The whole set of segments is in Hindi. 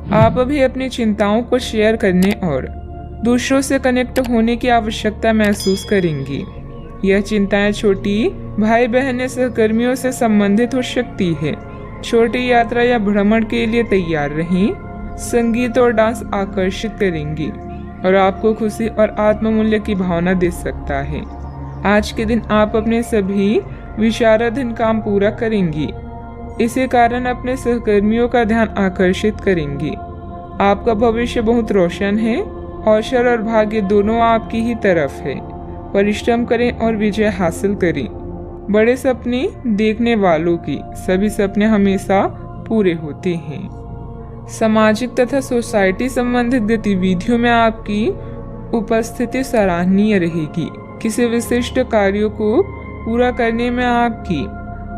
आप अभी अपनी चिंताओं को शेयर करने और दूसरों से कनेक्ट होने की आवश्यकता महसूस करेंगी। यह चिंताएं छोटी भाई बहन या सहकर्मियों से संबंधित हो सकती है। छोटी यात्रा या भ्रमण के लिए तैयार रहें। संगीत और डांस आकर्षित करेंगी और आपको खुशी और आत्ममूल्य की भावना दे सकता है। आज के दिन आप अपने सभी विचाराधीन काम पूरा करेंगी। इसी कारण अपने सहकर्मियों का ध्यान आकर्षित करेंगी। आपका भविष्य बहुत रोशन है। अवसर और भाग्य दोनों आपकी ही तरफ है। परिश्रम करें और विजय हासिल करें। बड़े सपने देखने वालों की सभी सपने हमेशा पूरे होते हैं। सामाजिक तथा सोसाइटी संबंधित गतिविधियों में आपकी उपस्थिति सराहनीय रहेगी। किसी विशिष्ट कार्यों को पूरा करने में आपकी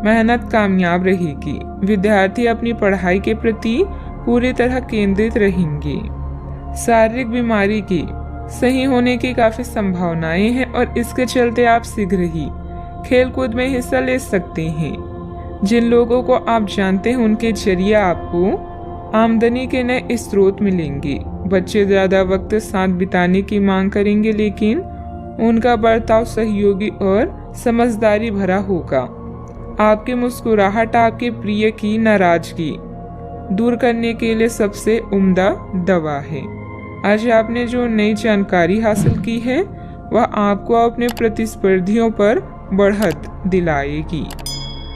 मेहनत कामयाब रहेगी। विद्यार्थी अपनी पढ़ाई के प्रति पूरी तरह केंद्रित रहेंगे। शारीरिक बीमारी की सही होने की काफी संभावनाएं हैं और इसके चलते आप शीघ्र ही खेलकूद में हिस्सा ले सकते हैं। जिन लोगों को आप जानते हैं उनके जरिए आपको आमदनी के नए स्रोत मिलेंगे। बच्चे ज्यादा वक्त साथ बिताने की मांग करेंगे, लेकिन उनका बर्ताव सहयोगी और समझदारी भरा होगा। आपकी मुस्कुराहट आपके प्रिय की नाराजगी दूर करने के लिए सबसे उम्दा दवा है। आज आपने जो नई जानकारी हासिल की है वह आपको अपने प्रतिस्पर्धियों पर बढ़त दिलाएगी।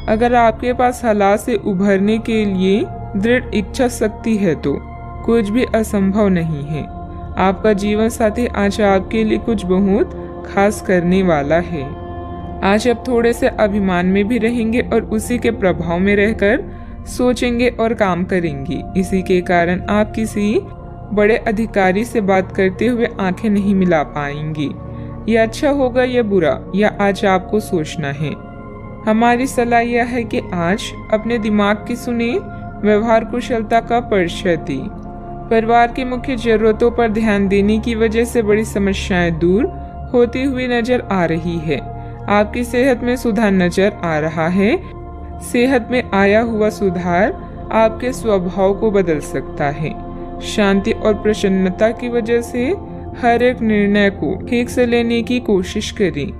अगर आपके पास हालात से उभरने के लिए दृढ़ इच्छा शक्ति है तो कुछ भी असंभव नहीं है। आपका जीवन साथी आज आपके लिए कुछ बहुत खास करने वाला है। आज आप थोड़े से अभिमान में भी रहेंगे और उसी के प्रभाव में रहकर सोचेंगे और काम करेंगे। इसी के कारण आप किसी बड़े अधिकारी से बात करते हुए आंखें नहीं मिला पाएंगी। यह अच्छा होगा या बुरा, यह आज आपको सोचना है। हमारी सलाह यह है कि आज अपने दिमाग की सुने, व्यवहार कुशलता का परिचय दी। परिवार की मुख्य जरूरतों पर ध्यान देने की वजह से बड़ी समस्याएं दूर होती हुई नजर आ रही है। आपकी सेहत में सुधार नजर आ रहा है। सेहत में आया हुआ सुधार आपके स्वभाव को बदल सकता है। शांति और प्रसन्नता की वजह से हर एक निर्णय को ठीक से लेने की कोशिश करें।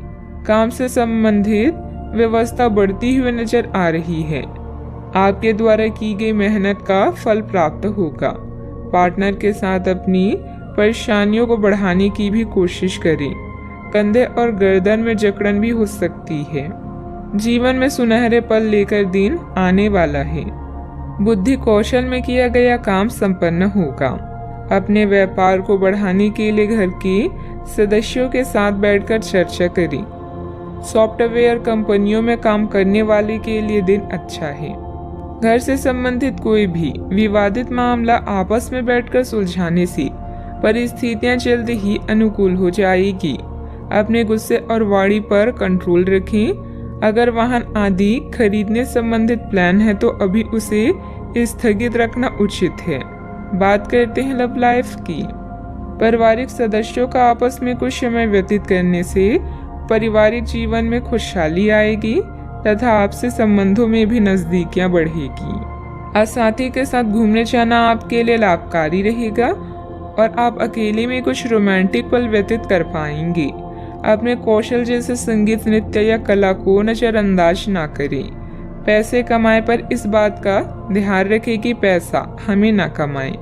काम से संबंधित व्यवस्था बढ़ती हुई नजर आ रही है। आपके द्वारा की गई मेहनत का फल प्राप्त होगा। पार्टनर के साथ अपनी परेशानियों को बढ़ाने की भी कोशिश करें। कंधे और गर्दन में जकड़न भी हो सकती है। जीवन में सुनहरे पल लेकर दिन आने वाला है। बुद्धि कौशल में किया गया काम संपन्न होगा। अपने व्यापार को बढ़ाने के लिए घर के सदस्यों के साथ बैठकर चर्चा करें। सॉफ्टवेयर कंपनियों में काम करने वाले के लिए दिन अच्छा है। घर से संबंधित कोई भी विवादित मामला आपस में बैठकर सुलझाने से परिस्थितियां जल्द ही अनुकूल हो जाएगी। अपने गुस्से और वाणी पर कंट्रोल रखें। अगर वाहन आदि खरीदने संबंधित प्लान है तो अभी उसे स्थगित रखना उचित है। बात करते हैं लव लाइफ की। पारिवारिक सदस्यों का आपस में कुछ समय व्यतीत करने से पारिवारिक जीवन में खुशहाली आएगी तथा आपसे संबंधों में भी नजदीकियां बढ़ेगी। आज साथी के साथ घूमने जाना आपके लिए लाभकारी रहेगा और आप अकेले में कुछ रोमांटिक पल व्यतीत कर पाएंगे। अपने कौशल जैसे संगीत, नृत्य या कला को नजरअंदाज ना करें। पैसे कमाए पर इस बात का ध्यान रखें कि पैसा हमें ना कमाए।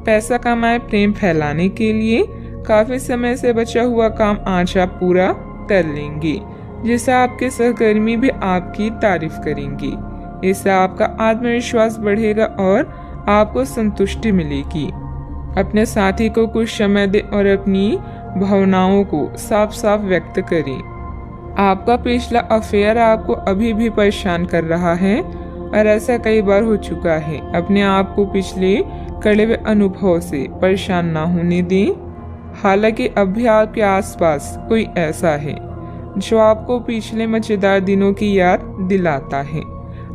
पैसा कमाए प्रेम फैलाने के लिए काफी समय से बचा हुआ काम आज आप पूरा कर लेंगे, जिससे आपके सहकर्मी भी आपकी तारीफ करेंगे। इससे आपका आत्मविश्वास बढ़ेगा और आपको संतुष्टि मिलेगी। अपने साथी को कुछ समय दें और अपनी भावनाओं को साफ साफ व्यक्त करें। आपका पिछला अफेयर आपको अभी भी परेशान कर रहा है और ऐसा कई बार हो चुका है। अपने आप को पिछले कड़े हुए अनुभव से परेशान ना होने दें। हालांकि अब भी आपके आसपास कोई ऐसा है जो आपको पिछले मजेदार दिनों की याद दिलाता है।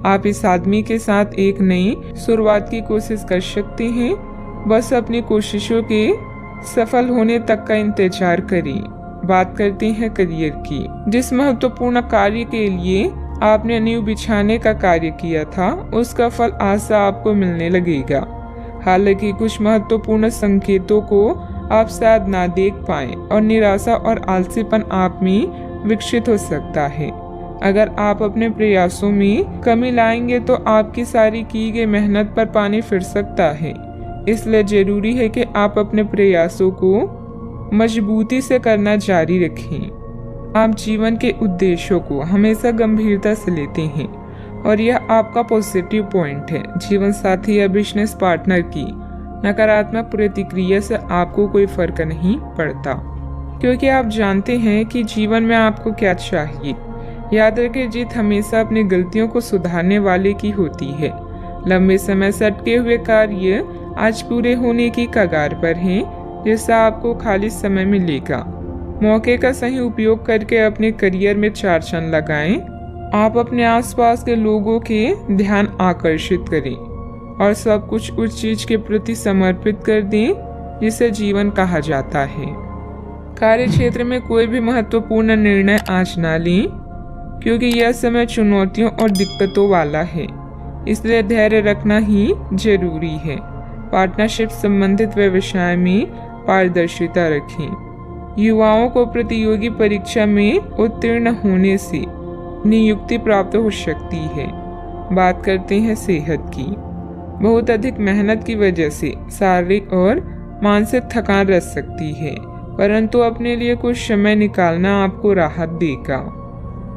आप इस आदमी के साथ एक नई शुरुआत की कोशिश कर सकते हैं। बस अपनी कोशिशों के सफल होने तक का इंतजार करें। बात करते हैं करियर की। जिस महत्वपूर्ण कार्य के लिए आपने नींव बिछाने का कार्य किया था उसका फल आज से आपको मिलने लगेगा। हालांकि कुछ महत्वपूर्ण संकेतों को आप शायद ना देख पाएं और निराशा और आलसीपन आप में विकसित हो सकता है। अगर आप अपने प्रयासों में कमी लाएंगे तो आपकी सारी की गई मेहनत पर पानी फिर सकता है। इसलिए जरूरी है कि आप अपने प्रयासों को मजबूती से करना जारी रखें। आप जीवन के उद्देश्यों को हमेशा गंभीरता से लेते हैं और यह आपका पॉजिटिव पॉइंट है। जीवन साथी या बिजनेस पार्टनर की नकारात्मक प्रतिक्रिया से आपको कोई फर्क नहीं पड़ता, क्योंकि आप जानते हैं कि जीवन में आपको क्या चाहिए। याद रखें, जीत हमेशा अपनी गलतियों को सुधारने वाले की होती है। लंबे समय से अटके हुए कार्य आज पूरे होने की कगार पर हैं, जिससे आपको खाली समय मिलेगा। मौके का सही उपयोग करके अपने करियर में 4 चांद लगाएं। आप अपने आसपास के लोगों के ध्यान आकर्षित करें और सब कुछ उस चीज के प्रति समर्पित कर दें जिसे जीवन कहा जाता है। कार्य क्षेत्र में कोई भी महत्वपूर्ण निर्णय आज ना लें, क्योंकि यह समय चुनौतियों और दिक्कतों वाला है, इसलिए धैर्य रखना ही जरूरी है। पार्टनरशिप संबंधित व्यवसाय में पारदर्शिता रखें। युवाओं को प्रतियोगी परीक्षा में उत्तीर्ण होने से नियुक्ति प्राप्त हो सकती है। बात करते हैं सेहत की। बहुत अधिक मेहनत की वजह से शारीरिक और मानसिक थकान रह सकती है, परंतु अपने लिए कुछ समय निकालना आपको राहत देगा।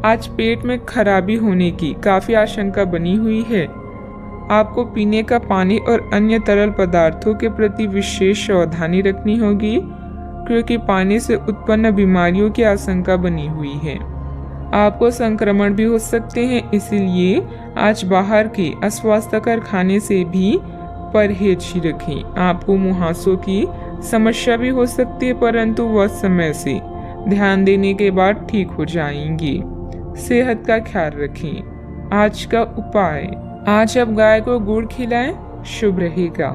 आज पेट में खराबी होने की काफी आशंका बनी हुई है। आपको पीने का पानी और अन्य तरल पदार्थों के प्रति विशेष सावधानी रखनी होगी, क्योंकि पानी से उत्पन्न बीमारियों की आशंका बनी हुई है। आपको संक्रमण भी हो सकते हैं, इसीलिए आज बाहर के अस्वास्थ्यकर खाने से भी परहेज ही रखें। आपको मुहासों की समस्या भी हो सकती है, परंतु वह समय से ध्यान देने के बाद ठीक हो जाएंगी। सेहत का ख्याल रखें। आज का उपाय, आज आप गाय को गुड़ खिलाएं, शुभ रहेगा।